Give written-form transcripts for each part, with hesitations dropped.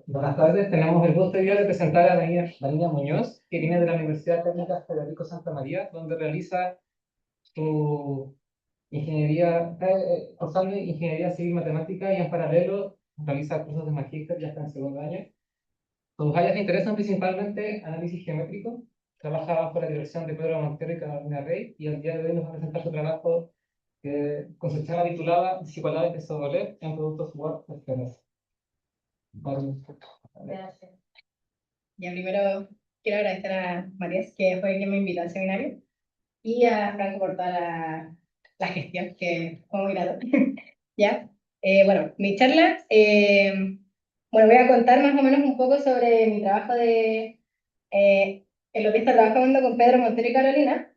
Buenas tardes, tenemos el gusto hoy día de presentar a Daniela Muñoz, que viene de la Universidad Técnica Federico Santa María, donde realiza su ingeniería, cursando ingeniería civil matemática y en paralelo realiza cursos de magíster ya está en segundo año. Sus áreas de interés son principalmente análisis geométrico, trabaja bajo la dirección de Pedro Montero y Carolina Rey, y el día de hoy nos va a presentar su trabajo con su charla titulada Desigualdades de Sobolev en productos Word de esferas. Gracias. Ya primero quiero agradecer a Matías, que fue quien me invitó al seminario, y a Franco por toda la gestión, que fue muy grato. ¿Ya? Bueno, mi charla, bueno, voy a contar más o menos un poco sobre mi trabajo en lo que está trabajando con Pedro Montero y Carolina,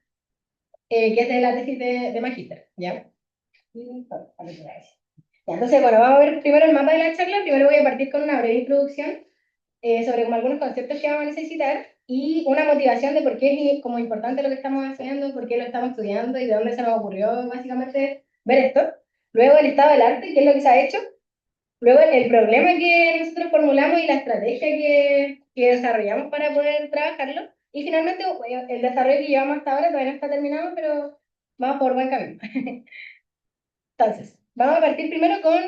que es de la tesis de magíster, ¿ya? Ya, entonces, bueno, vamos a ver primero el mapa de la charla. Primero voy a partir con una breve introducción sobre como algunos conceptos que vamos a necesitar y una motivación de por qué es como importante lo que estamos haciendo, por qué lo estamos estudiando y de dónde se nos ocurrió básicamente ver esto. Luego el estado del arte, qué es lo que se ha hecho. Luego el problema que nosotros formulamos y la estrategia que desarrollamos para poder trabajarlo. Y finalmente el desarrollo que llevamos hasta ahora todavía no está terminado, pero vamos por buen camino. Entonces, vamos a partir primero con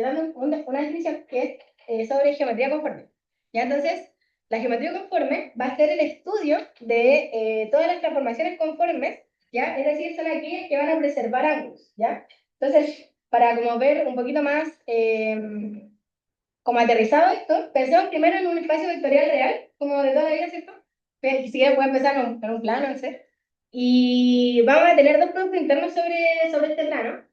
dando una definición que es sobre geometría conforme. ¿Ya? Entonces, la geometría conforme va a ser el estudio de todas las transformaciones conformes, ¿ya? Es decir, son aquellas que van a preservar ángulos, ¿ya? Entonces, para como ver un poquito más como aterrizado esto, pensemos primero en un espacio vectorial real, como de toda la vida, ¿cierto? Si quieres, puedes empezar en un plano, no sé. Y vamos a tener dos productos internos sobre este plano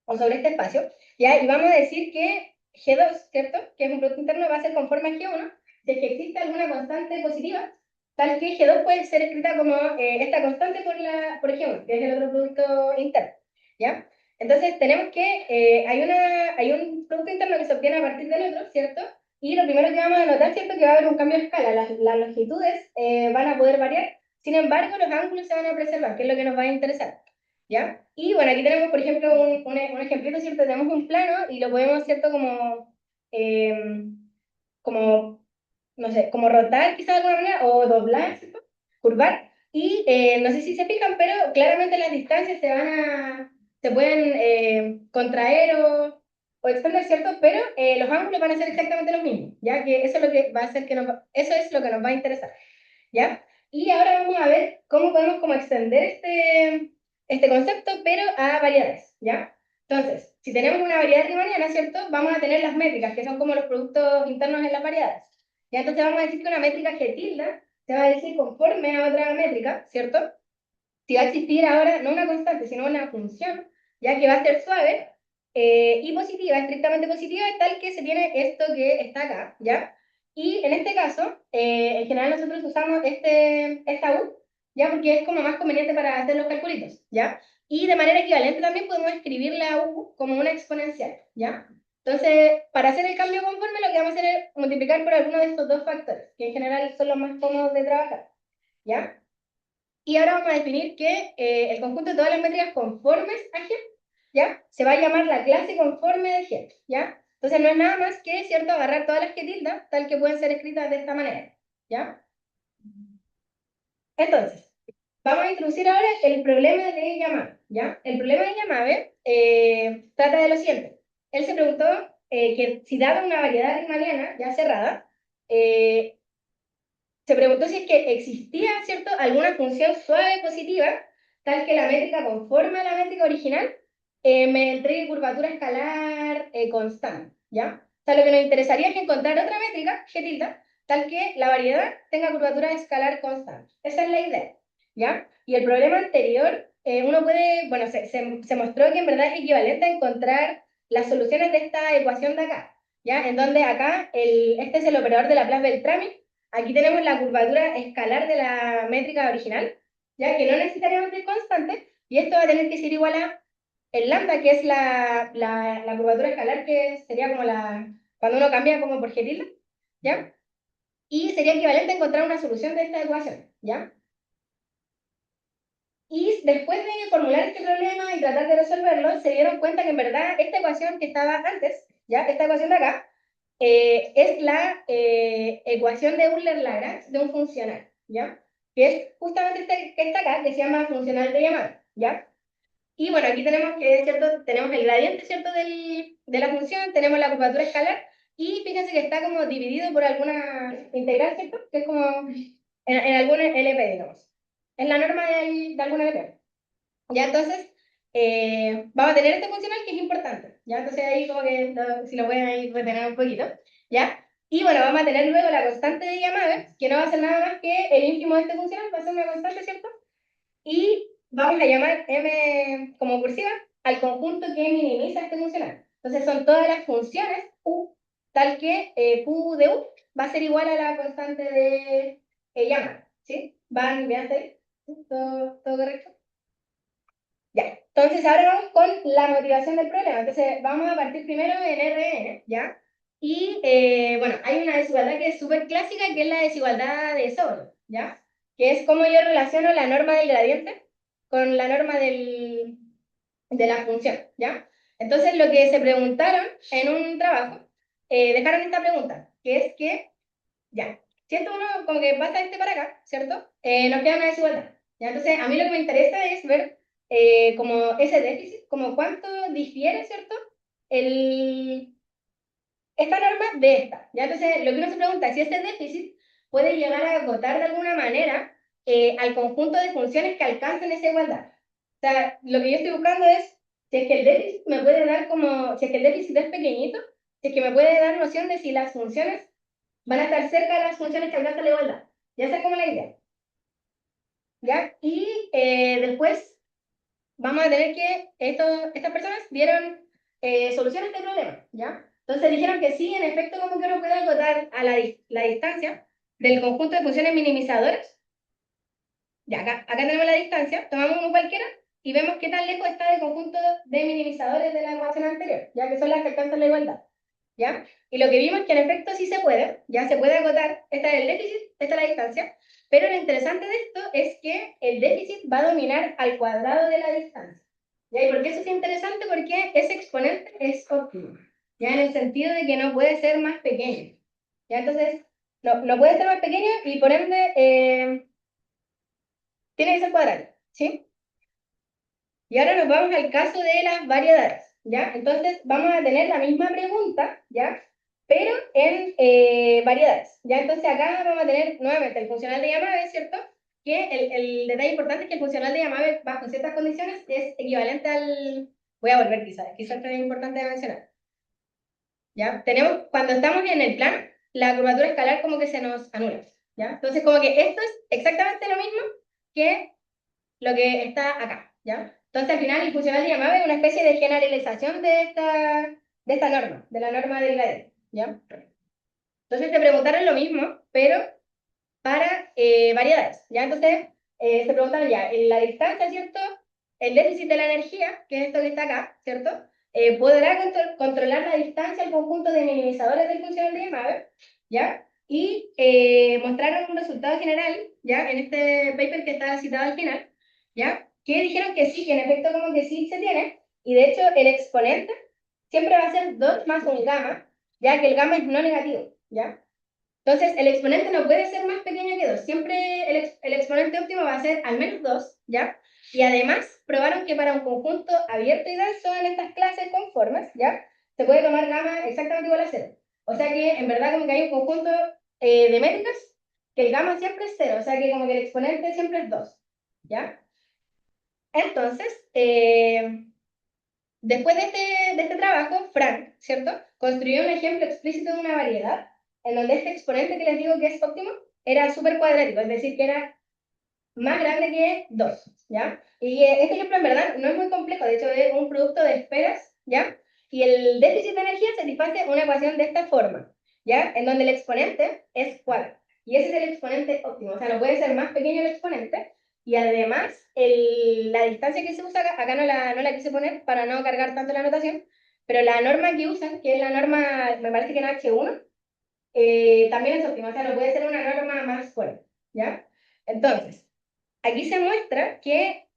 o sobre este espacio, ¿ya? Y vamos a decir que G2, ¿cierto? Que es un producto interno, va a ser conforme a G1, si es que existe alguna constante positiva, tal que G2 puede ser escrita como esta constante por G1, que es el otro producto interno, ¿ya? Entonces tenemos que hay un producto interno que se obtiene a partir del otro, ¿cierto? Y lo primero que vamos a notar, ¿cierto? Que va a haber un cambio de escala, las longitudes van a poder variar, sin embargo los ángulos se van a preservar, que es lo que nos va a interesar. ¿Ya? Y bueno, aquí tenemos, por ejemplo, un ejemplito, ¿cierto? Tenemos un plano y lo podemos, ¿cierto? Eh, como no sé, como rotar quizás de alguna manera, o doblar, ¿cierto? Curvar. Y no sé si se fijan, pero claramente las distancias se pueden contraer o extender, ¿cierto? Pero los ángulos van a ser exactamente los mismos, ¿ya? Que eso es lo que va a hacer eso es lo que nos va a interesar, ¿ya? Y ahora vamos a ver cómo podemos como extender este concepto, pero a variedades, ¿ya? Entonces, si tenemos una variedad riemanniana, ¿cierto? Vamos a tener las métricas, que son como los productos internos en las variedades. ¿Ya? Entonces vamos a decir que una métrica G tilde se va a decir conforme a otra métrica, ¿cierto? Si va a existir ahora no una constante, sino una función, ya que va a ser suave y positiva, estrictamente positiva, tal que se tiene esto que está acá, ¿ya? Y en este caso, en general nosotros usamos esta U, ¿ya? Porque es como más conveniente para hacer los calculitos, ¿ya? Y de manera equivalente también podemos escribir la U como una exponencial, ¿ya? Entonces, para hacer el cambio conforme, lo que vamos a hacer es multiplicar por alguno de estos dos factores, que en general son los más cómodos de trabajar, ¿ya? Y ahora vamos a definir que el conjunto de todas las métricas conformes a G, ¿ya? Se va a llamar la clase conforme de G, ¿ya? Entonces no es nada más que, ¿cierto?, agarrar todas las G tilde, tal que pueden ser escritas de esta manera, ¿ya? Entonces, vamos a introducir ahora el problema de Yamabe, ¿ya? El problema de Yamabe trata de lo siguiente. Él se preguntó que si dada una variedad riemanniana ya cerrada, eh, se preguntó si es que existía, ¿cierto?, alguna función suave positiva, tal que la métrica conforme a la métrica original me entregue curvatura escalar constante, ¿ya? O sea, lo que nos interesaría es encontrar otra métrica, G tilde, tal que la variedad tenga curvatura escalar constante. Esa es la idea, ¿ya? Y el problema anterior, uno puede, bueno, se mostró que en verdad es equivalente a encontrar las soluciones de esta ecuación de acá, ¿ya? En donde acá, este es el operador de Laplace-Beltrami. Aquí tenemos la curvatura escalar de la métrica original, ya que no necesariamente es constante, y esto va a tener que ser igual a el lambda, que es la curvatura escalar, que sería como cuando uno cambia como por Getilda, ¿ya? Y sería equivalente a encontrar una solución de esta ecuación, ¿ya? Y después de formular este problema y tratar de resolverlo, se dieron cuenta que en verdad esta ecuación que estaba antes, ¿ya? Esta ecuación de acá, es la ecuación de Euler-Lagrange de un funcional, ¿ya? Que es justamente este que está acá, que se llama funcional de llamada, ¿ya? Y bueno, aquí tenemos que, ¿cierto? Tenemos el gradiente, ¿cierto? De la función, tenemos la curvatura escalar, y fíjense que está como dividido por alguna integral, ¿cierto? Que es como en algún LP, digamos. Es la norma de algún LP. Ya, entonces, vamos a tener este funcional que es importante. Ya, entonces ahí como que si lo pueden ahí retener un poquito. Ya, y bueno, vamos a tener luego la constante de llamada, que no va a ser nada más que el ínfimo de este funcional, va a ser una constante, ¿cierto? Y vamos a llamar m como cursiva al conjunto que minimiza este funcional. Entonces son todas las funciones u, tal que q de u va a ser igual a la constante de llamada. ¿Sí? ¿Van bien hasta ahí? ¿Todo correcto? Ya, entonces ahora vamos con la motivación del problema. Entonces vamos a partir primero en Rn, ¿ya? Y bueno, hay una desigualdad que es súper clásica, que es la desigualdad de Sobol, ¿ya? Que es cómo yo relaciono la norma del gradiente con la norma de la función, ¿ya? Entonces lo que se preguntaron en un trabajo, dejaron esta pregunta, que es que, ya, si esto uno como que pasa este para acá, ¿cierto? Nos queda una desigualdad, ¿ya? Entonces a mí lo que me interesa es ver como ese déficit, como cuánto difiere, ¿cierto? El, esta norma de esta, ¿ya? Entonces lo que uno se pregunta es si este déficit puede llegar a agotar de alguna manera al conjunto de funciones que alcancen esa igualdad. O sea, lo que yo estoy buscando es si es que el déficit me puede dar como, si es que el déficit es pequeñito, si es que me puede dar noción de si las funciones van a estar cerca de las funciones que alcanzan la igualdad. Ya esa es como la idea. ¿Ya? Y después vamos a tener que, estas personas dieron soluciones a este problema, ¿ya? Entonces dijeron que sí, en efecto, como que uno puede acotar a la distancia del conjunto de funciones minimizadoras. Ya, acá tenemos la distancia, tomamos uno cualquiera y vemos qué tan lejos está del conjunto de minimizadores de la ecuación anterior, ya que son las que alcanzan la igualdad, ¿ya? Y lo que vimos es que en efecto sí se puede, ya se puede acotar, esta es el déficit, esta es la distancia, pero lo interesante de esto es que el déficit va a dominar al cuadrado de la distancia. ¿Ya? ¿Y por qué eso es interesante? Porque ese exponente es óptimo, ya en el sentido de que no puede ser más pequeño. ¿Ya? Entonces, no puede ser más pequeño y por ende tiene que ser cuadrático, ¿sí? Y ahora nos vamos al caso de las variedades, ¿ya? Entonces vamos a tener la misma pregunta, ¿ya? Pero en variedades, ¿ya? Entonces acá vamos a tener nuevamente el funcional de Yamabe, ¿cierto? Que el detalle importante es que el funcional de Yamabe, bajo ciertas condiciones, es equivalente al... Voy a volver quizás es importante de mencionar, ¿ya? Tenemos, cuando estamos en el plano, la curvatura escalar como que se nos anula, ¿ya? Entonces como que esto es exactamente lo mismo que lo que está acá, ¿ya? Entonces, al final, el funcional de llamada es una especie de generalización de esta norma, de la norma del gradiente, ¿ya? Entonces, te preguntaron lo mismo, pero para variedades, ¿ya? Entonces, se preguntaron ya, en la distancia, ¿cierto? El déficit de la energía, que es esto que está acá, ¿cierto? ¿Podrá controlar la distancia al conjunto de minimizadores del funcional de llamada, ¿ya? Y mostraron un resultado general, ¿ya? En este paper que está citado al final, ¿ya? Que dijeron que sí, que en efecto como que sí se tiene, y de hecho el exponente siempre va a ser 2 más un gamma, ya que el gamma es no negativo, ¿ya? Entonces, el exponente no puede ser más pequeño que 2. Siempre el exponente óptimo va a ser al menos 2, ¿ya? Y además, probaron que para un conjunto abierto y denso en estas clases conformes, ¿ya? Se puede tomar gamma exactamente igual a 0. O sea que, en verdad, como que hay un conjunto de métricas que el gamma siempre es 0. O sea que como que el exponente siempre es 2, ¿ya? Entonces, después de este trabajo, Frank, ¿cierto? Construyó un ejemplo explícito de una variedad en donde este exponente que les digo que es óptimo era súper cuadrático, es decir, que era más grande que 2, ¿ya? Y este ejemplo en verdad no es muy complejo, de hecho es un producto de esferas, ¿ya? Y el déficit de energía satisface una ecuación de esta forma, ¿ya? En donde el exponente es 4. Y ese es el exponente óptimo, o sea, no puede ser más pequeño el exponente, Y además, la distancia que se usa acá no la quise poner para no cargar tanto la anotación, pero la norma que usan, que es la norma, me parece que en H1, también es óptima, o sea, no puede ser una norma más fuerte, ¿ya? Entonces, aquí se muestra que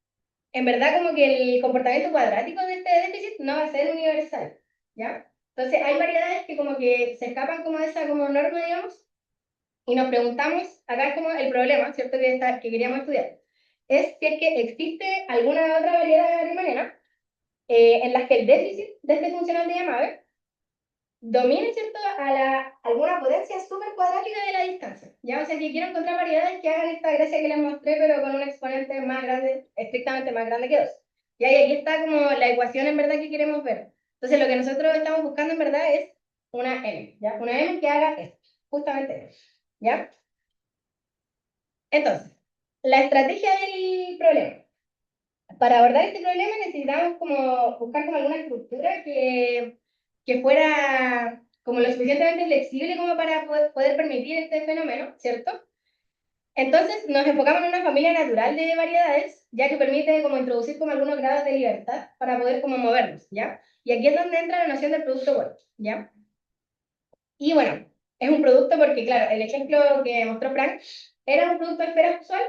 en verdad como que el comportamiento cuadrático de este déficit no va a ser universal, ¿ya? Entonces, hay variedades que como que se escapan como de esa como norma, digamos, y nos preguntamos, acá es como el problema, ¿cierto? Que queríamos estudiar, es si es que existe alguna otra variedad de Riemanniana en las que el déficit de este funcional de Yamabe domine, ¿cierto?, alguna potencia súper cuadrática de la distancia. Ya, o sea, que quiero encontrar variedades que hagan esta gracia que les mostré, pero con un exponente más grande, estrictamente más grande que 2. Y ahí aquí está como la ecuación en verdad que queremos ver. Entonces, lo que nosotros estamos buscando en verdad es una M, ¿ya? Una M que haga esto, justamente esto, ¿ya? Entonces, la estrategia del problema. Para abordar este problema necesitamos como buscar como alguna estructura que fuera como lo suficientemente flexible como para poder permitir este fenómeno, ¿cierto? Entonces nos enfocamos en una familia natural de variedades, ya que permite como introducir como algunos grados de libertad para poder como movernos, ¿ya? Y aquí es donde entra la noción del producto Wolf, ¿ya? Y bueno, es un producto porque, claro, el ejemplo que mostró Frank era un producto de esferas usual.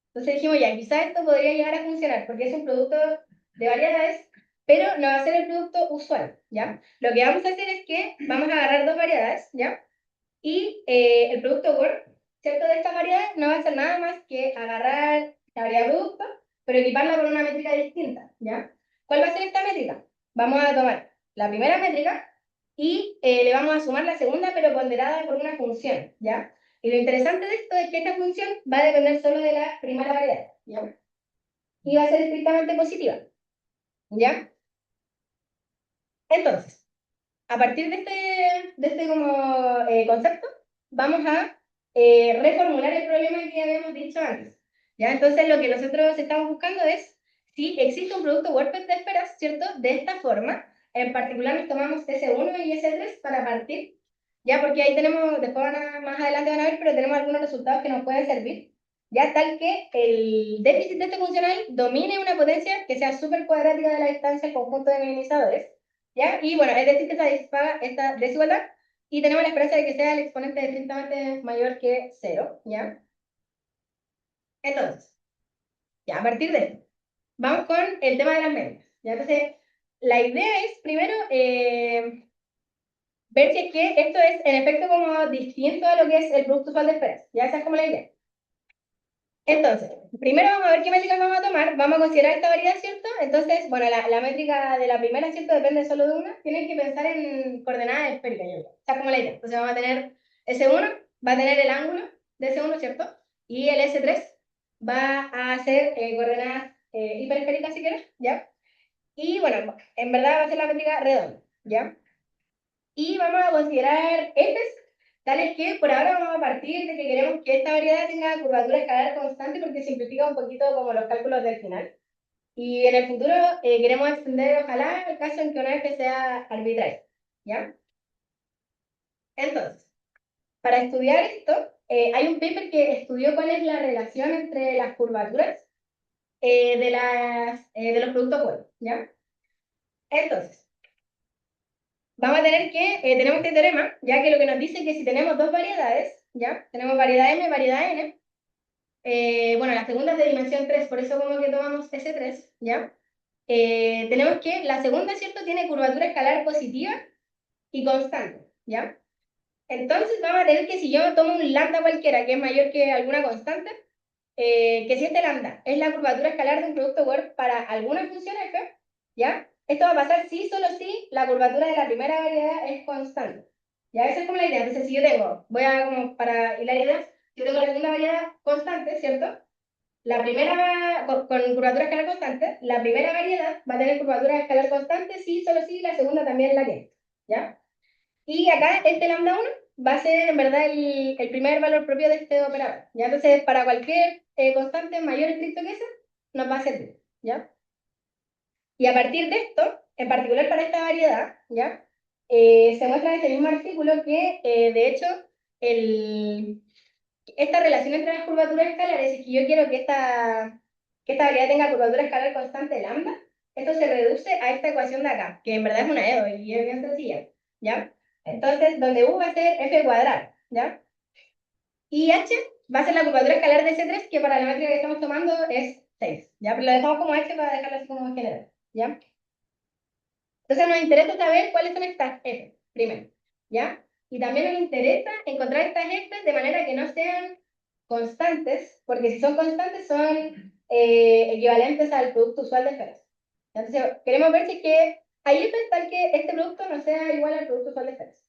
Entonces dijimos, ya, quizás esto podría llegar a funcionar porque es un producto de variedades, pero no va a ser el producto usual, ¿ya? Lo que vamos a hacer es que vamos a agarrar dos variedades, ¿ya? Y el producto Word, ¿cierto? De estas variedades no va a ser nada más que agarrar la variedad producto, pero equiparla con una métrica distinta, ¿ya? ¿Cuál va a ser esta métrica? Vamos a tomar la primera métrica y le vamos a sumar la segunda, pero ponderada por una función, ¿ya? Y lo interesante de esto es que esta función va a depender solo de la primera variedad, ¿ya? Y va a ser estrictamente positiva, ¿ya? Entonces, a partir de este como, concepto, vamos a reformular el problema que habíamos dicho antes, ¿ya? Entonces, lo que nosotros estamos buscando es si existe un producto WordPress de esferas, ¿cierto? De esta forma, en particular nos tomamos S1 y S3 para partir, ya, porque ahí tenemos, después más adelante van a ver, pero tenemos algunos resultados que nos pueden servir, ya, tal que el déficit de este funcional domine una potencia que sea súper cuadrática de la distancia al conjunto de minimizadores, ¿ya? Y bueno, es decir, que se satisfaga esta desigualdad y tenemos la esperanza de que sea el exponente estrictamente mayor que 0, ¿ya? Entonces, ya, a partir de esto, vamos con el tema de las medias, ¿ya? Entonces, la idea es, primero, ver si es que esto es, en efecto, como distinto a lo que es el producto usual de esperas, ¿ya? Esa es como la idea. Entonces, primero vamos a ver qué métricas vamos a tomar, vamos a considerar esta variedad, ¿cierto? Entonces, bueno, la métrica de la primera, ¿cierto? Depende solo de una, tienen que pensar en coordenadas esféricas, yo creo. O sea, como la idea. Entonces vamos a tener S1, va a tener el ángulo de S1, ¿cierto? Y el S3 va a ser coordenadas hiperesféricas, si quieres, ¿ya? Y bueno, en verdad va a ser la métrica redonda, ¿ya? Y vamos a considerar Fs tales que por ahora vamos a partir de que queremos que esta variedad tenga curvatura escalar constante porque simplifica un poquito como los cálculos del final. Y en el futuro queremos extender, ojalá, el caso en que una F sea arbitraria, ¿ya? Entonces, para estudiar esto, hay un paper que estudió cuál es la relación entre las curvaturas de los productos buenos, ¿ya? Entonces, vamos a tener que, tenemos este teorema, ya que lo que nos dice es que si tenemos dos variedades, ¿ya? Tenemos variedad M, variedad N, bueno, la segunda es de dimensión 3, por eso como que tomamos S3, ¿ya? Tenemos que la segunda, ¿cierto? Tiene curvatura escalar positiva y constante, ¿ya? Entonces vamos a tener que si yo tomo un lambda cualquiera que es mayor que alguna constante, que si este lambda es la curvatura escalar de un producto Word para alguna función f, ¿ya? Esto va a pasar si solo si la curvatura de la primera variedad es constante. ¿Ya? Esa es como la idea. Entonces, si yo tengo, voy a como para hilar ideas, yo tengo la segunda variedad constante, ¿cierto? La primera, con curvatura escalar constante, la primera variedad va a tener curvatura escalar constante si solo si la segunda también la tiene, ¿ya? Y acá este lambda 1 va a ser en verdad el primer valor propio de este operador, ¿ya? Entonces, para cualquier constante mayor estricto que esa, nos va a servir, ¿ya? Y a partir de esto, en particular para esta variedad, ¿ya? Se muestra en este mismo artículo que, de hecho, esta relación entre las curvaturas escalares es que yo quiero que que esta variedad tenga curvatura escalar constante lambda, esto se reduce a esta ecuación de acá, que en verdad es una EDO y es bien sencilla, ¿ya? Entonces, donde U va a ser f cuadrado, ¿ya? Y h va a ser la curvatura escalar de C3, que para la métrica que estamos tomando es 6, ¿ya? Pero lo dejamos como h para dejarlo así como general, ¿ya? Entonces nos interesa saber cuáles son estas f, primero, ¿ya? Y también nos interesa encontrar estas f de manera que no sean constantes, porque si son constantes son equivalentes al producto usual de esferas. Entonces queremos ver si es que hay f tal que este producto no sea igual al producto usual de esferas.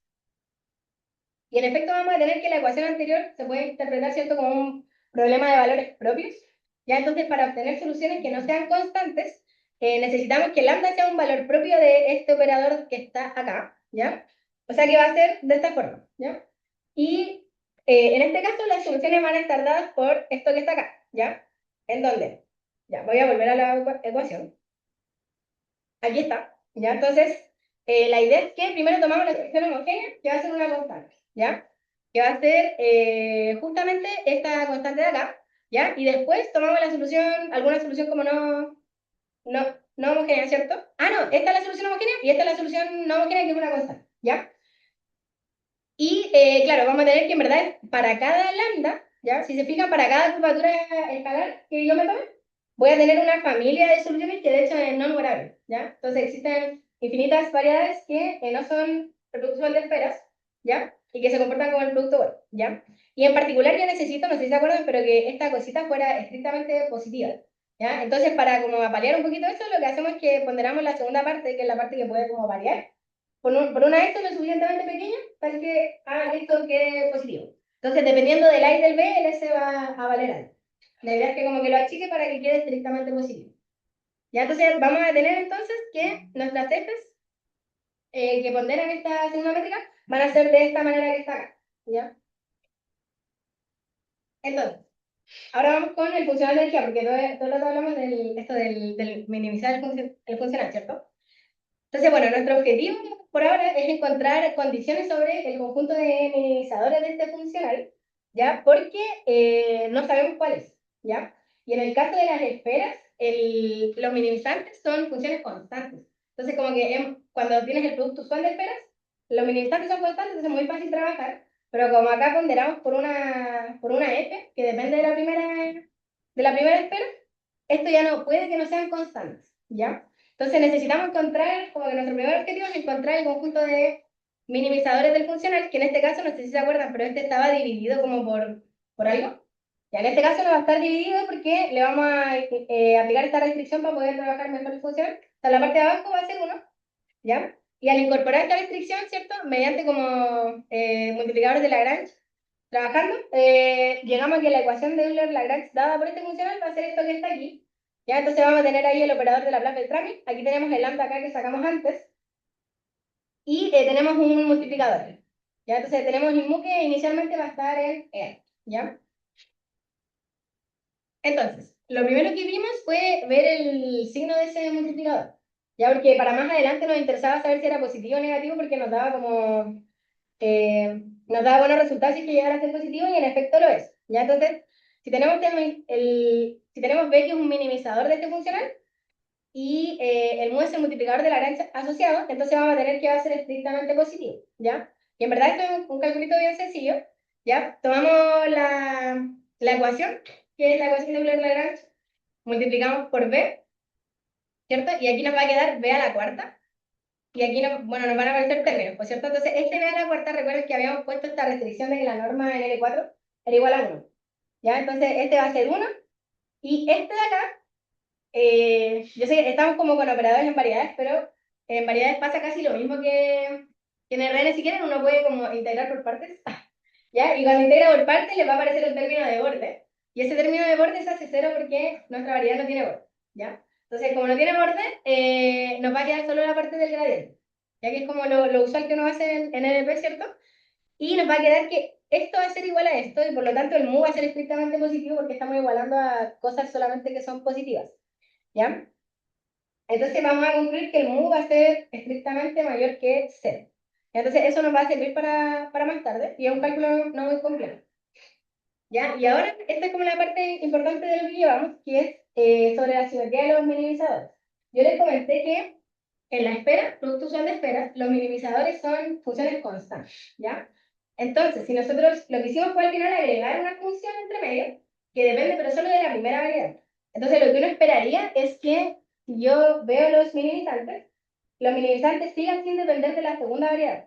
Y en efecto vamos a tener que la ecuación anterior se puede interpretar, ¿cierto?, como un problema de valores propios. Ya entonces para obtener soluciones que no sean constantes, necesitamos que lambda sea un valor propio de este operador que está acá, ¿ya? O sea que va a ser de esta forma, ¿ya? Y en este caso las soluciones van a estar dadas por esto que está acá, ¿ya? ¿En dónde? Ya, voy a volver a la ecuación. Aquí está, ¿ya? Entonces, la idea es que primero tomamos la solución homogénea, que va a ser una constante, ¿ya? Que va a ser justamente esta constante de acá, ¿ya? Y después tomamos la solución, alguna solución como no homogénea, ¿cierto? Ah, no, esta es la solución homogénea y esta es la solución no homogénea, que es una constante, ¿ya? Y claro, vamos a tener que en verdad para cada lambda, ¿ya? Si se fijan, para cada curvatura escalar que yo me tome, voy a tener una familia de soluciones que de hecho es no numerable, ¿ya? Entonces existen infinitas variedades que no son reproducción de esferas, ¿ya? Y que se comportan como el producto bueno, ¿ya? Y en particular yo necesito, no sé si se acuerdan, pero que esta cosita fuera estrictamente positiva, ¿ya? Entonces para como paliar un poquito eso, lo que hacemos es que ponderamos la segunda parte, que es la parte que puede como variar, por una esto lo suficientemente pequeña para que hagan esto quede positivo. Entonces, dependiendo del A y del B, el S va a valer algo. La idea es que como que lo achique para que quede estrictamente positivo. Ya, entonces vamos a tener entonces que nuestras Fs que ponderan esta segunda métrica van a ser de esta manera que está acá. ¿Ya? Entonces, ahora vamos con el funcional de energía, porque todo el rato hablamos del minimizar el funcional, ¿cierto? Entonces, bueno, nuestro objetivo por ahora es encontrar condiciones sobre el conjunto de minimizadores de este funcional, ¿ya? Porque no sabemos cuál es, ¿ya? Y en el caso de las esferas, los minimizantes son funciones constantes. Entonces, como que cuando tienes el producto usual de esferas, los minimizantes son constantes, entonces es muy fácil trabajar, pero como acá ponderamos por una f, que depende de la primera esfera, esto ya no puede que no sean constantes, ¿ya? Entonces necesitamos encontrar, como que nuestro primer objetivo es encontrar el conjunto de minimizadores del funcional, que en este caso, no sé si se acuerdan, pero este estaba dividido como por algo. Ya en este caso no va a estar dividido porque le vamos a aplicar esta restricción para poder trabajar mejor el funcional. O sea, la parte de abajo va a ser 1, ¿ya? Y al incorporar esta restricción, ¿cierto? Mediante como multiplicadores de Lagrange, trabajando, llegamos a que la ecuación de Euler-Lagrange dada por este funcional va a ser esto que está aquí. ¿Ya? Entonces vamos a tener ahí el operador de Laplace-Beltrami. Aquí tenemos el lambda acá que sacamos antes. Y tenemos un multiplicador. ¿Ya? Entonces tenemos el mu que inicialmente va a estar en R. ¿Ya? Entonces, lo primero que vimos fue ver el signo de ese multiplicador. ¿Ya? Porque para más adelante nos interesaba saber si era positivo o negativo porque nos daba buenos resultados si es que llegara a ser positivo y en efecto lo es. ¿Ya? Entonces, si tenemos B que es un minimizador de este funcional y el mu es el multiplicador de Lagrange asociado, entonces vamos a tener que va a ser estrictamente positivo. ¿Ya? Y en verdad esto es un calculito bien sencillo. ¿Ya? Tomamos la ecuación, que es la ecuación de Euler-Lagrange, multiplicamos por B, ¿cierto? Y aquí nos va a quedar B a la cuarta. Y aquí bueno, nos van a aparecer términos, ¿por cierto? Entonces, este B a la cuarta, recuerden que habíamos puesto esta restricción de que la norma en L4 era igual a 1. ¿Ya? Entonces, este va a ser 1. Y este de acá, yo sé que estamos como con operadores en variedades, pero en variedades pasa casi lo mismo que en RN. Si quieren, uno puede como integrar por partes. ¿Ya? Y cuando integra por partes, les va a aparecer el término de borde. Y ese término de borde se hace 0 porque nuestra variedad no tiene borde. ¿Ya? Entonces, como no tiene borde, nos va a quedar solo la parte del gradiente. Ya que es como lo usual que uno hace en NP, ¿cierto? Y nos va a quedar que esto va a ser igual a esto, y por lo tanto el mu va a ser estrictamente positivo porque estamos igualando a cosas solamente que son positivas. ¿Ya? Entonces vamos a concluir que el mu va a ser estrictamente mayor que 0. Entonces eso nos va a servir para más tarde, y es un cálculo no muy complejo. ¿ya? Y ahora, esta es como la parte importante de lo que llevamos, que es sobre la simetría de los minimizadores. Yo les comenté que en la esfera, producto usual de esfera, los minimizadores son funciones constantes, ¿ya? Entonces, si nosotros lo que hicimos fue al final agregar una función entre medio, que depende pero solo de la primera variable. Entonces, lo que uno esperaría es que si yo veo los minimizantes sigan sin depender de la segunda variable.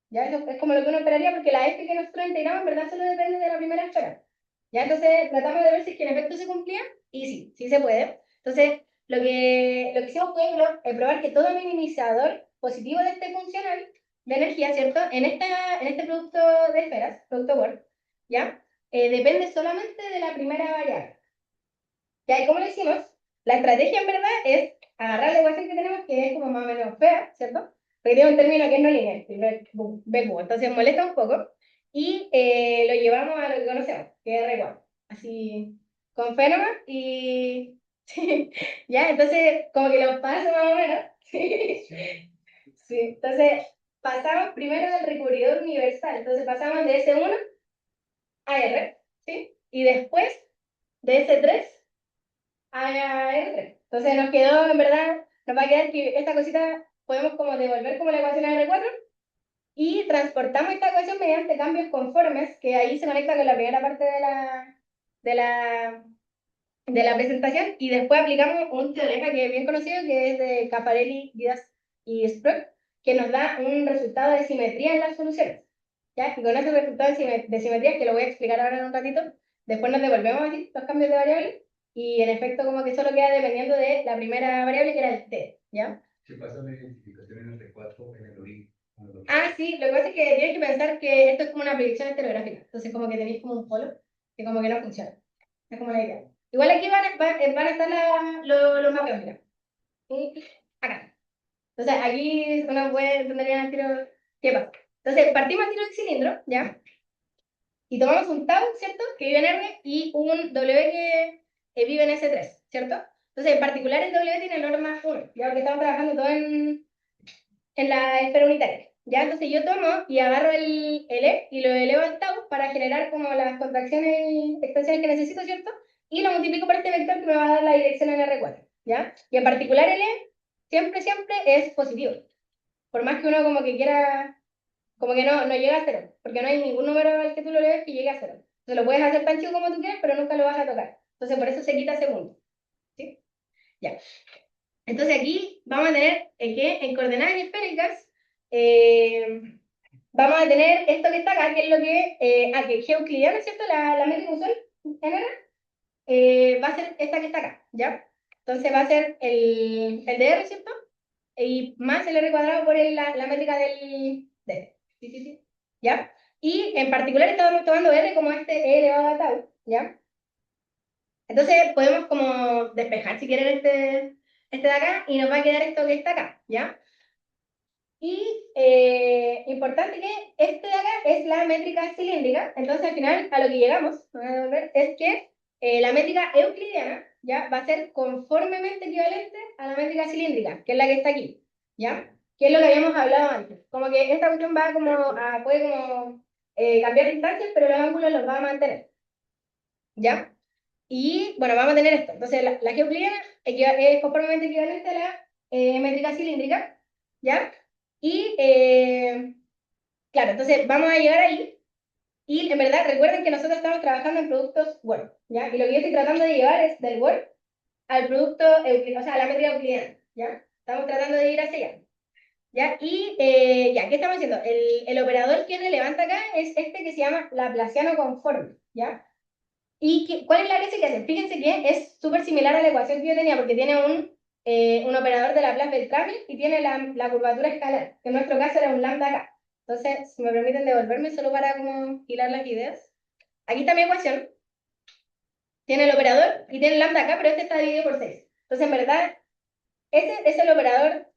¿Ya? Eso es como lo que uno esperaría, porque la F que nosotros integramos en verdad solo depende de la primera esfera. ¿Ya? Entonces tratamos de ver si es que en efecto se cumplía, y sí, sí se puede. Entonces, lo que hicimos fue probar que todo minimizador positivo de este funcional de energía, ¿cierto? En este producto de esferas, producto Word, ¿ya? Depende solamente de la primera variable. ¿Ya? ¿Y cómo lo hicimos? La estrategia en verdad es agarrar la ecuación que tenemos, que es como más o menos fea, ¿cierto? Porque tiene un término que es no lineal, que no es BQ, entonces molesta un poco, y lo llevamos a lo que conocemos, que es R4, así, con Fenoma, y ya, entonces como que lo paso más o menos, sí, sí, entonces pasamos primero del recubridor universal, entonces pasamos de S1 a R, ¿sí? Y después de S3 a R3. Entonces nos quedó, en verdad, nos va a quedar que esta cosita podemos como devolver como la ecuación a R4 y transportamos esta ecuación mediante cambios conformes, que ahí se conecta con la primera parte de la, de la presentación, y después aplicamos un teorema que es bien conocido, que es de Caparelli, Diaz y Sprock, que nos da un resultado de simetría en las soluciones. ¿Ya? Y con ese resultado de simetría, que lo voy a explicar ahora en un ratito, después nos devolvemos así los cambios de variables, y en efecto como que solo queda dependiendo de la primera variable, que era el t, ¿ya? Se pasa la identificación en el R4 en el origen. Ah, sí, lo que pasa es que tienes que pensar que esto es como una predicción estereográfica, entonces como que tenéis como un polo que como que no funciona. Es como la idea. Igual aquí van a estar los mapeos, mira. Y acá. Entonces aquí uno puede entender bien al tiro qué pasa. Entonces partimos al tiro del cilindro, ¿ya? Y tomamos un tau, ¿cierto? Que vive en R, y un W que vive en S3, ¿cierto? Entonces en particular el W tiene norma 1, ya que estamos trabajando todo en la esfera unitaria. ¿Ya? Entonces yo tomo y agarro el E y lo elevo al tau para generar como las contracciones y extensiones que necesito, ¿cierto? Y lo multiplico por este vector que me va a dar la dirección en R4, ¿ya? Y en particular el E siempre, siempre es positivo. Por más que uno como que quiera, como que no llega a cero, porque no hay ningún número al que tú lo lees que llegue a cero. Entonces lo puedes hacer tan chico como tú quieras, pero nunca lo vas a tocar. Entonces por eso se quita segundo, ¿sí? Ya. Entonces aquí vamos a tener que en coordenadas esféricas vamos a tener esto que está acá, que es lo que es euclidiana, ¿cierto? La métrica usual en R, va a ser esta que está acá, ¿ya? Entonces va a ser el de R, ¿cierto? Y más el R cuadrado por la métrica de R. Sí, sí, sí. ¿Ya? Y en particular estamos tomando R como este E elevado a tau, ¿ya? Entonces podemos como despejar si quieren este de acá, y nos va a quedar esto que está acá, ¿ya? Y importante que este de acá es la métrica cilíndrica, entonces al final a lo que llegamos, es que la métrica euclidiana, ¿ya? Va a ser conformemente equivalente a la métrica cilíndrica, que es la que está aquí, ¿ya? Que es lo que habíamos hablado antes. Como que esta cuestión va como puede como cambiar distancias, pero los ángulos los va a mantener, ¿ya? Y bueno, vamos a tener esto. Entonces, la euclidiana es conformemente equivalente a la métrica cilíndrica, ¿ya? Y, claro, entonces vamos a llegar ahí. Y en verdad, recuerden que nosotros estamos trabajando en productos Word, ¿ya? Y lo que yo estoy tratando de llevar es del Word al producto euclidiano, o sea, a la métrica euclidiana, ¿ya? Estamos tratando de ir hacia allá, ¿ya? Y, ya, ¿qué estamos haciendo? El operador que relevante acá es este que se llama Laplaciano conforme, ¿ya? ¿Y cuál es la gracia que hace? Fíjense que es súper similar a la ecuación que yo tenía, porque tiene un operador de Laplace-Beltrami y tiene la curvatura escalar, que en nuestro caso era un lambda acá. Entonces, si me permiten devolverme solo para como hilar las ideas. Aquí está mi ecuación. Tiene el operador y tiene el lambda acá, pero este está dividido por 6. Entonces, en verdad, este es el operador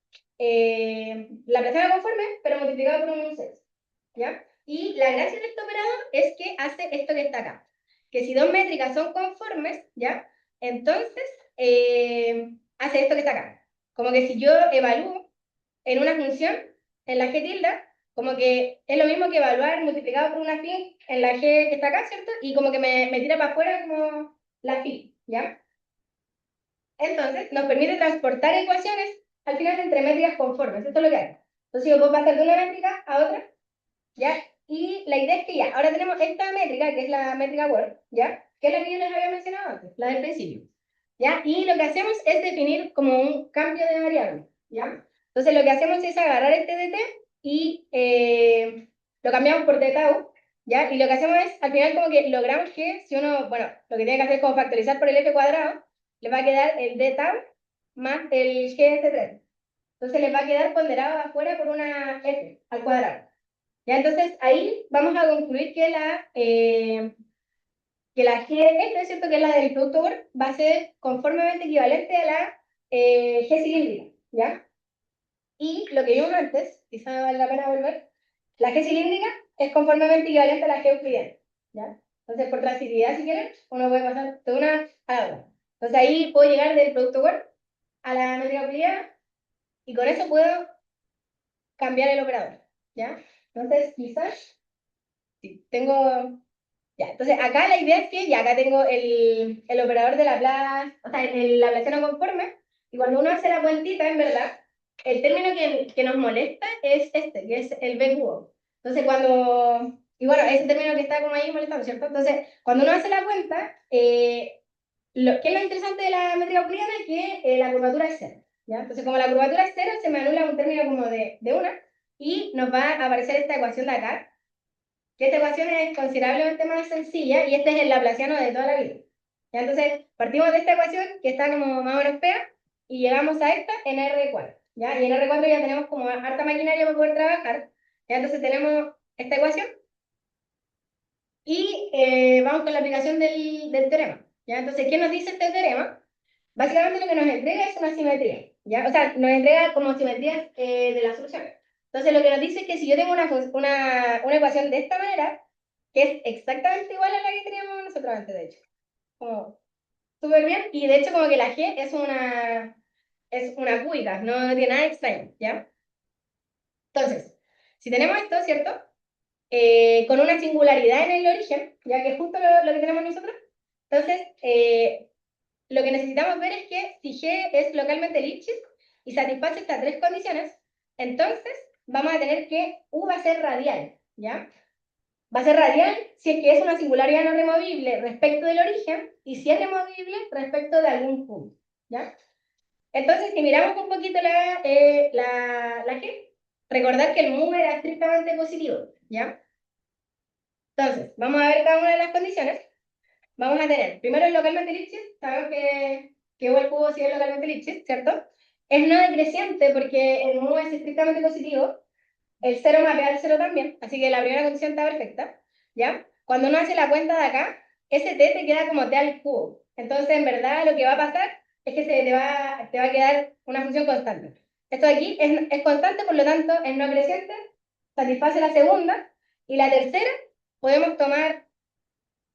Laplaciano conforme, pero multiplicado por un 6. ¿Ya? Y la gracia de este operador es que hace esto que está acá. Que si dos métricas son conformes, ¿ya? Entonces, hace esto que está acá. Como que si yo evalúo en una función, en la g tilde, como que es lo mismo que evaluar multiplicado por una phi en la g que está acá, ¿cierto? Y como que me tira para afuera como la phi, ¿ya? Entonces, nos permite transportar ecuaciones al final entre métricas conformes. Esto es lo que hago. Entonces, yo puedo pasar de una métrica a otra, ¿ya? Y la idea es que ya, ahora tenemos esta métrica, que es la métrica Word, ¿ya? Que es la que yo les había mencionado antes, la del principio, ¿ya? Y lo que hacemos es definir como un cambio de variable, ¿ya? Entonces, lo que hacemos es agarrar este dt y lo cambiamos por d tau, ¿ya? Y lo que hacemos es, al final, como que logramos que si uno, bueno, lo que tiene que hacer es como factorizar por el f cuadrado, le va a quedar el d tau más el gs3. Entonces, le va a quedar ponderado afuera por una f al cuadrado. Ya, entonces ahí vamos a concluir que la G de esto, es cierto que es la del producto Word, va a ser conformemente equivalente a la G cilíndrica, ¿ya? Y lo que vimos antes, quizá vale la pena volver, la G cilíndrica es conformemente equivalente a la G euclidiana, ¿ya? Entonces, por transibilidad, si quieren, uno puede pasar de una a la otra. Entonces ahí puedo llegar del producto Word a la métrica euclidiana y con eso puedo cambiar el operador, ¿ya? Entonces, quizás, si tengo... Ya, entonces acá la idea es que ya acá tengo el operador de Laplace, o sea, el Laplaciano conforme, y cuando uno hace la cuentita, en verdad, el término que nos molesta es este, que es el B cubo. Entonces cuando, y bueno, ese término que está como ahí molestando, ¿cierto? Entonces, cuando uno hace la cuenta, ¿qué es lo interesante de la métrica euclidiana? Que la curvatura es cero, ¿ya? Entonces, como la curvatura es cero, se me anula un término como de una, y nos va a aparecer esta ecuación de acá, que esta ecuación es considerablemente más sencilla y este es el laplaciano de toda la vida. ¿Ya? Entonces, partimos de esta ecuación que está como más o menos fea y llegamos a esta en R4. ¿Ya? Y en R4 ya tenemos como harta maquinaria para poder trabajar. ¿Ya? Entonces tenemos esta ecuación y vamos con la aplicación del teorema. ¿Ya? Entonces, ¿qué nos dice este teorema? Básicamente lo que nos entrega es una simetría. ¿Ya? O sea, nos entrega como simetrías de la solución. Entonces, lo que nos dice es que si yo tengo una ecuación de esta manera, que es exactamente igual a la que teníamos nosotros antes, de hecho. Como súper bien, y de hecho como que la G es una cúbica, no tiene nada extraño, ¿ya? Entonces, si tenemos esto, ¿cierto? Con una singularidad en el origen, ya que es justo lo que tenemos nosotros, entonces, lo que necesitamos ver es que si G es localmente Lipschitz y satisface estas tres condiciones, entonces vamos a tener que U va a ser radial, ¿ya? Va a ser radial si es que es una singularidad no removible respecto del origen y si es removible respecto de algún punto, ¿ya? Entonces, si miramos un poquito la G, recordar que el mu era estrictamente positivo, ¿ya? Entonces, vamos a ver cada una de las condiciones. Vamos a tener, primero el localmente Lipschitz, sabemos que U al cubo sí es localmente Lipschitz, ¿cierto? Es no decreciente porque el mu es estrictamente positivo, el 0 mapea al 0 también, así que la primera condición está perfecta, ¿ya? Cuando uno hace la cuenta de acá, ese t te queda como t al cubo. Entonces, en verdad, lo que va a pasar es que te va a quedar una función constante. Esto de aquí es constante, por lo tanto, es no creciente, satisface la segunda, y la tercera podemos tomar,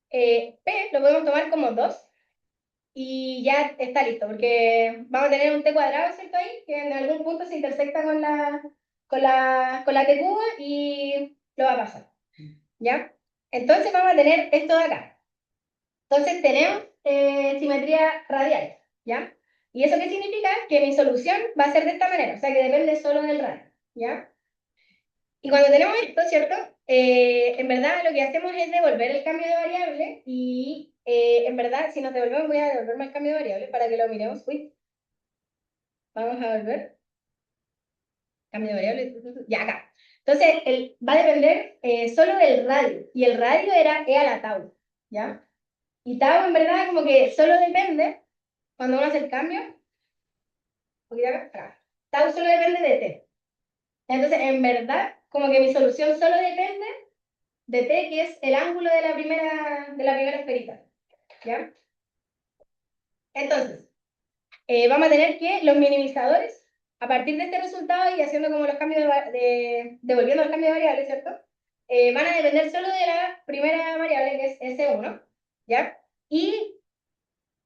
p, lo podemos tomar como 2, y ya está listo, porque vamos a tener un t cuadrado, ¿cierto? Ahí, que en algún punto se intersecta con la t cuba y lo va a pasar, ¿ya? Entonces vamos a tener esto de acá. Entonces tenemos simetría radial, ¿ya? ¿Y eso qué significa? Que mi solución va a ser de esta manera, o sea que depende solo del radio, ¿ya? Y cuando tenemos esto, ¿cierto? En verdad lo que hacemos es devolver el cambio de variable y en verdad si nos devolvemos voy a devolverme el cambio de variable para que lo miremos. Uy, vamos a volver. Cambio de variable, ya acá. Entonces, va a depender solo del radio, y el radio era e a la tau, ¿ya? Y tau en verdad como que solo depende, cuando uno hace el cambio, poquito acá, tau solo depende de t. Entonces, en verdad, como que mi solución solo depende de t, que es el ángulo de la primera esferita, ¿ya? Entonces, vamos a tener que los minimizadores, a partir de este resultado y haciendo como los cambios devolviendo los cambios de variables, ¿cierto? Van a depender solo de la primera variable, que es S1, ¿ya? Y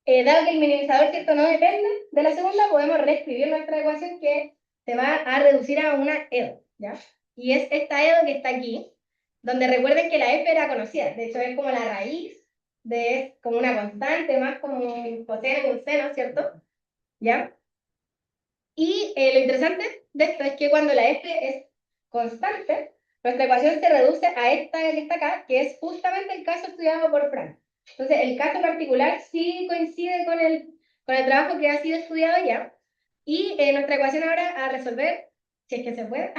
dado que el minimizador, ¿cierto?, no depende de la segunda, podemos reescribir nuestra ecuación que se va a reducir a una EDO, ¿ya? y es esta EDO que está aquí, donde recuerden que la F era conocida, de hecho es como la raíz es como una constante, más como un coseno y un seno, ¿cierto? ¿Ya? Y lo interesante de esto es que cuando la F es constante, nuestra ecuación se reduce a esta que está acá, que es justamente el caso estudiado por Frank. Entonces, el caso particular sí coincide con el trabajo que ha sido estudiado ya. Y nuestra ecuación ahora a resolver, si es que se puede,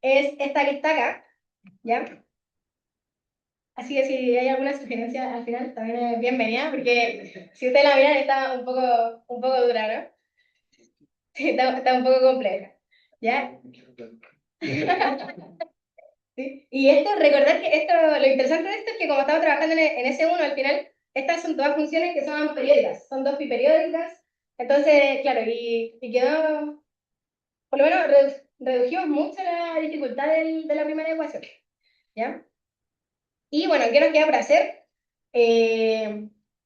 es esta que está acá, ¿ya? Así que si hay alguna sugerencia al final, también es bienvenida, porque si ustedes la miran está un poco dura, ¿no? Sí, está un poco compleja, ¿ya? ¿Sí? Y recordar que lo interesante de esto es que como estamos trabajando en S1, al final, estas son todas funciones que son periódicas, son dos biperiódicas, entonces, claro, y quedó, por lo menos redujimos mucho la dificultad de la primera ecuación, ¿ya? Y bueno, ¿qué nos queda por hacer?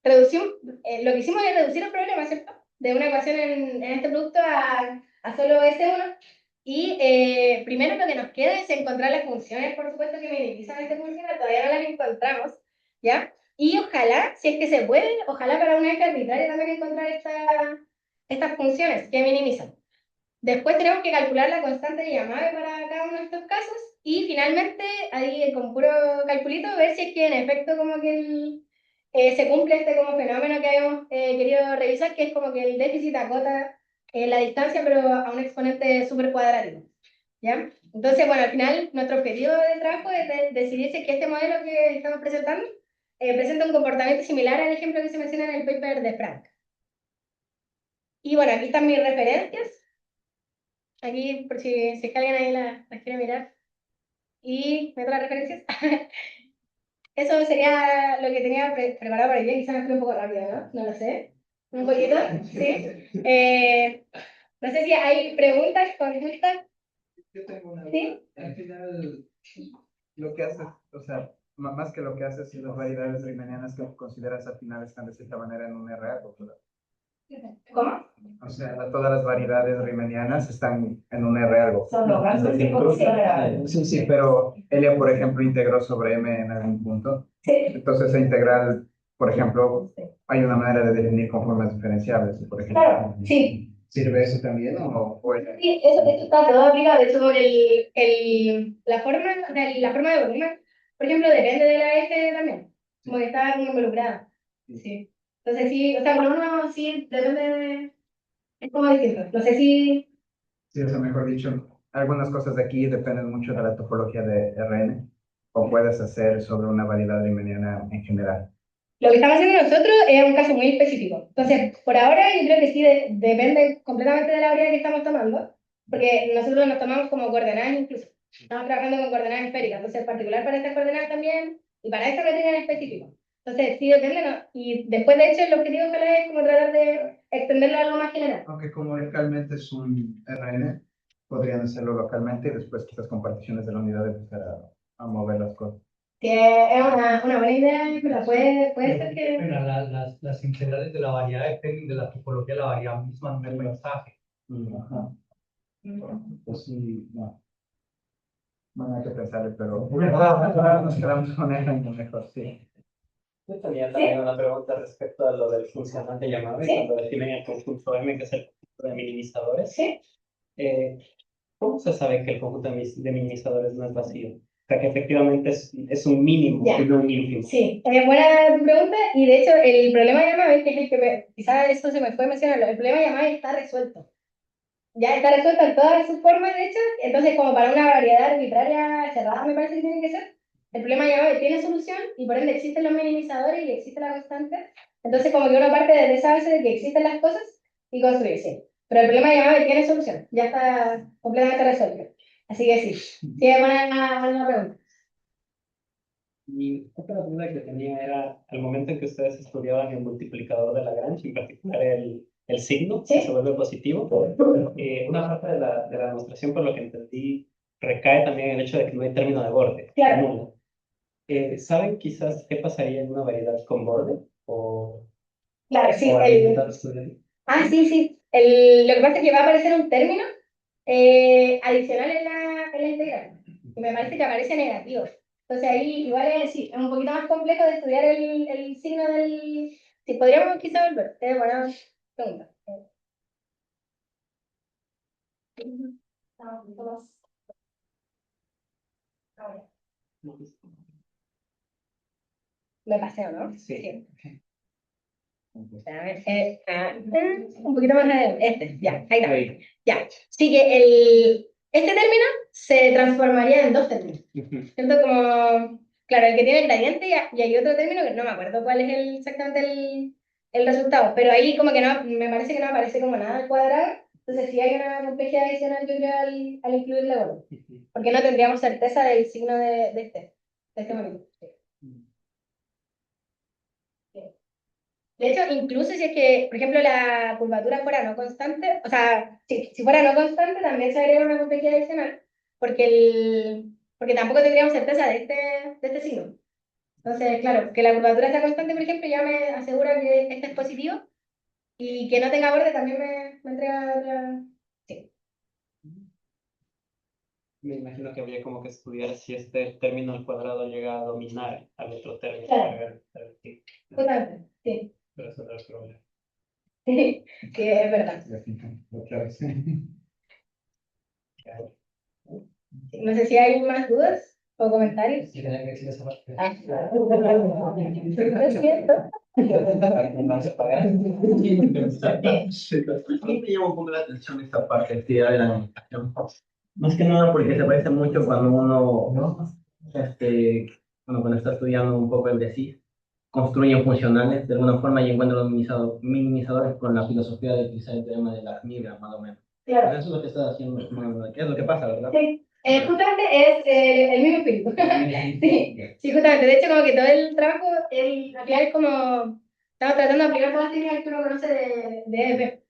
Reducimos, lo que hicimos es reducir el problema, ¿cierto? De una ecuación en este producto a solo S1. Y primero lo que nos queda es encontrar las funciones, por supuesto, que minimizan esta función, todavía no las encontramos, ¿ya? Y ojalá, si es que se puede, ojalá para una F arbitraria también encontrar estas funciones que minimizan. Después tenemos que calcular la constante de Yamabe para cada uno de estos casos y finalmente, ahí con puro calculito, ver si es que en efecto como que se cumple este como fenómeno que habíamos querido revisar, que es como que el déficit acota la distancia pero a un exponente súper cuadrático, ¿ya? Entonces, bueno, al final nuestro objetivo de trabajo es decidir si es que este modelo que estamos presentando presenta un comportamiento similar al ejemplo que se menciona en el paper de Frank. Y bueno, aquí están mis referencias. Aquí, por si es que alguien ahí las quiere mirar. Y otras referencias. Eso sería lo que tenía preparado para el día. Quizás me fui un poco rápido, ¿no? No lo sé. Un poquito, sí. No sé si hay preguntas, consultas. Yo tengo una. ¿Sí? Al final, lo que haces, o sea, más que lo que haces, y las variedades riemannianas que consideras al final están de cierta manera en un R algo, ¿verdad? ¿Cómo? O sea, todas las variedades riemannianas están en un R algo. Son los gastos de producción. Sí, sí, pero Elia, por ejemplo, integró sobre M en algún punto. Sí. Entonces, esa integral, por ejemplo, hay una manera de definir con formas diferenciables, por ejemplo. Claro, sí. ¿Sirve eso también Sí, eso está todo aplicado. De hecho, la forma de volumen, por ejemplo, depende de la F también. Como que está como involucrada. Sí. Entonces, sí, o sea, por lo menos sí, depende es como distinto. No sé si. Sí, o sea, mejor dicho, algunas cosas de aquí dependen mucho de la topología de RN, o puedes hacer sobre una variedad riemanniana en general. Lo que estamos haciendo nosotros es un caso muy específico. Entonces, por ahora yo creo que sí depende completamente de la variedad que estamos tomando, porque nosotros nos tomamos como coordenadas incluso. Estamos trabajando con coordenadas esféricas, entonces particular para estas coordenadas también y para esta materia en específico. Entonces, sí depende, ¿no? Y después, de hecho, el objetivo ojalá es como tratar de extenderlo a algo más general. Aunque como localmente es un RN, podrían hacerlo localmente y después quizás con particiones de la unidad empezar a mover las cosas. Que es una buena idea, pero puede ser que. Bueno, las integrales de la variedad dependen de la topología de la variedad misma del mensaje. Ajá. Pues sí, no. Bueno, hay que pensarlo, pero nos quedamos con eso mejor, sí. Yo tenía también una pregunta respecto a lo del funcional llamado, ¿Sí? cuando definen el conjunto M, que es el conjunto de minimizadores. Sí. ¿Cómo se sabe que el conjunto de minimizadores no es vacío? O sea, que efectivamente es un mínimo, Ya. y no un ínfimo. Sí, buena pregunta. Y de hecho, el problema de Yamabe, que es el que quizás eso se me fue mencionarlo, el problema de Yamabe está resuelto. Ya está resuelto en todas sus formas, de hecho. Entonces, como para una variedad arbitraria cerrada, me parece que tiene que ser. El problema de Yamabe tiene solución y por ende existen los minimizadores y existe la constante. Entonces, como que uno parte desde esa base de que existen las cosas y construir, sí. Pero el problema de Yamabe tiene solución, ya está completamente resuelto. Así que sí, sí, es buena pregunta. Y otra duda que tenía era, al momento en que ustedes estudiaban el multiplicador de Lagrange, en particular el signo, ¿Sí? que se vuelve positivo, una parte de la demostración, por lo que entendí, recae también en el hecho de que no hay término de borde. Claro. Nulo. ¿Saben quizás qué pasaría en una variedad con borde? Claro, sí. ¿O han intentado estudiar? Sí, sí. Lo que pasa es que va a aparecer un término adicional en la integral. y me parece que aparece negativo. Entonces ahí igual es, sí, es un poquito más complejo de estudiar el signo del... Si podríamos quizá volver, es buena pregunta. Vamos. Ahora, me paseo, ¿no? Sí. A ver, un poquito más adelante. Ya, ahí está. Ahí. Ya. Así que este término se transformaría en dos términos. ¿Cierto? Como, claro, el que tiene gradiente y hay otro término que no me acuerdo cuál es exactamente el resultado, pero ahí como que no, me parece que no aparece como nada al cuadrado, entonces sí hay una complejidad adicional yo creo al incluir la bola, porque no tendríamos certeza del signo de este momento. De hecho, incluso si es que, por ejemplo, la curvatura fuera no constante, o sea, si fuera no constante, también se agrega una complejidad adicional, porque tampoco tendríamos certeza de este signo. Entonces, claro, que la curvatura sea constante, por ejemplo, ya me asegura que este es positivo, y que no tenga borde también me entrega otra... Sí. Me imagino que habría como que estudiar si este término al cuadrado llega a dominar al otro término Claro. para ver si Justamente, sí. resolver el problema. Sí, que es verdad. Otra vez. No sé si hay más dudas o comentarios. Sí, tenía que decir esa parte. Ah, es cierto. No se paga. Sí, me llama un poco la atención esta parte de actividad de la meditación. Más que nada porque se parece mucho cuando uno, cuando está estudiando un poco el de sí, construye funcionales de alguna forma y encuentra los minimizadores con la filosofía de utilizar el teorema de las migas, más o menos. Claro. Pues eso es lo que estás haciendo, ¿qué es lo que pasa, verdad? Sí, justamente es el mismo espíritu. Sí, sí, justamente. De hecho, como que todo el trabajo, al final es como, estamos tratando de aplicar todas las técnicas que uno conoce de EDP.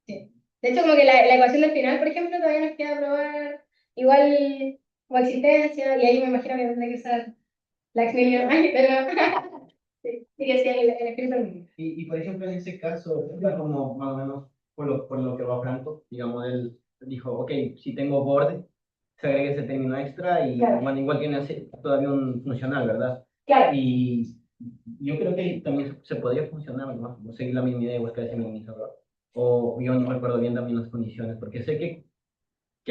Sí. De hecho, como que la ecuación del final, por ejemplo, todavía nos queda probar igual coexistencia, y ahí me imagino que tendré que usar la exmilion. Ay, pero sí, que sí, el espíritu mismo. Y por ejemplo, en ese caso, está como más o menos por lo que va Franco, digamos, él dijo, ok, si tengo borde, se agrega ese término extra y Claro. bueno, igual tiene todavía un funcional, ¿verdad? Claro. Y yo creo que también se podría funcionar, ¿no? No seguir la misma idea, buscar ese minimizador. O yo no recuerdo bien también las condiciones, porque sé que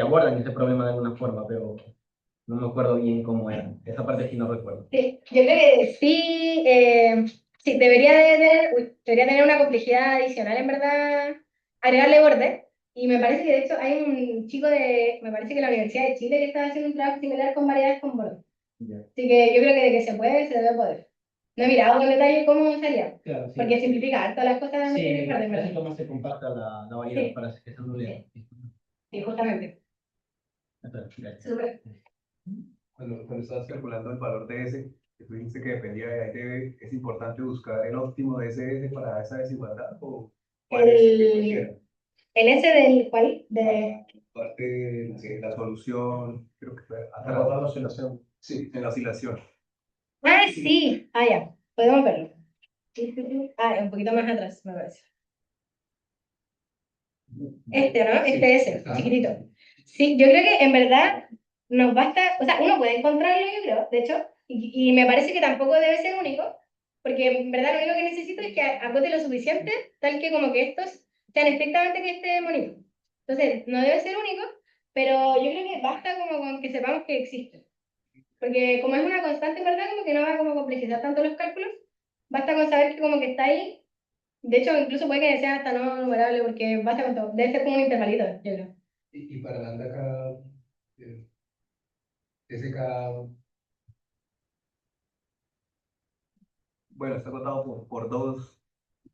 abordan ese problema de alguna forma, pero no me acuerdo bien cómo era. Esa parte sí no recuerdo. Sí, yo creo que sí, sí debería tener una complejidad adicional, en verdad, agregarle borde. Y me parece que de hecho hay un chico me parece que la Universidad de Chile que está haciendo un trabajo similar con variedades con borde. Ya. Así que yo creo que de que se puede, se debe poder. No he mirado con detalle cómo salía, Claro, sí. porque simplificar todas las cosas Sí, tiene que ser de así verdad. como se compacta la variedad Sí. para que se anule. Sí, justamente. Gracias. Súper. Cuando estabas calculando el valor de S, que tú dijiste que dependía de ATV, ¿es importante buscar el óptimo de ese S para esa desigualdad? ¿O cuál es el que cualquiera? El S del cual, de... Parte de la solución, creo que fue atrás. Abordar la oscilación. Sí, en la oscilación. Ah, sí, ya, podemos verlo. Un poquito más atrás, me parece. Este, ¿no? Sí. Este S, chiquitito. Sí, yo creo que en verdad nos basta, o sea, uno puede encontrarlo, yo creo, de hecho, y me parece que tampoco debe ser único, porque en verdad lo único que necesito es que acote lo suficiente, tal que como que estos sean estrictamente que esté bonito. Entonces, no debe ser único, pero yo creo que basta como con que sepamos que existe. Porque como es una constante, en verdad, como que no va a como complejizar tanto los cálculos, basta con saber que como que está ahí. De hecho, incluso puede que sea hasta no numerable, porque basta con todo. Debe ser como un intervalito, yo creo. Y para lambda cada, SK, bueno, está acotado por dos.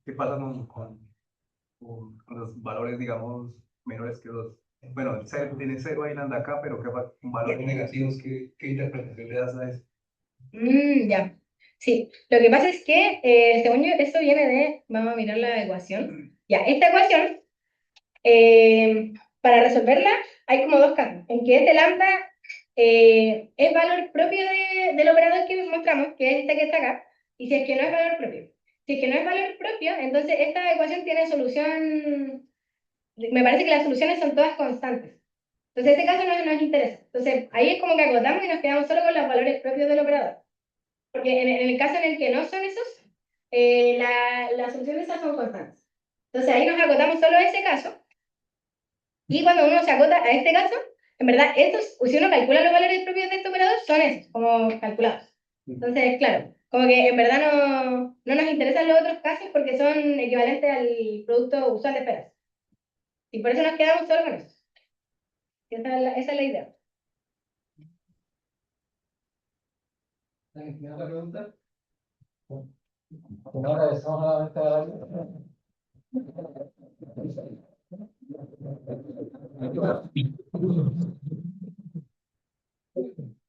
¿Qué pasa con los valores, digamos, menores que dos? Bueno, el cero, tiene cero ahí lambda acá, pero ¿qué pasa con valores negativos? ¿Qué interpretación le das a eso? Ya. Sí, lo que pasa es que, según yo, esto viene de, vamos a mirar la ecuación. Ya, esta ecuación, para resolverla, hay como dos casos, en que este lambda es valor propio del operador que mostramos, que es este que está acá, y si es que no es valor propio. Si es que no es valor propio, entonces esta ecuación tiene solución, me parece que las soluciones son todas constantes. Entonces, este caso no nos interesa. Entonces, ahí es como que acotamos y nos quedamos solo con los valores propios del operador. Porque en el caso en el que no son esos, las soluciones esas son constantes. Entonces, ahí nos acotamos solo a ese caso. Y cuando uno se acota a este caso, en verdad, estos, si uno calcula los valores propios de este operador, son esos, como calculados. Entonces, claro, como que en verdad no nos interesan los otros casos porque son equivalentes al producto usual de esperas. Y por eso nos quedamos solo con eso. Esa es la idea. ¿Alguien tiene otra pregunta? No, agradecemos nuevamente a la.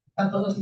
Están todos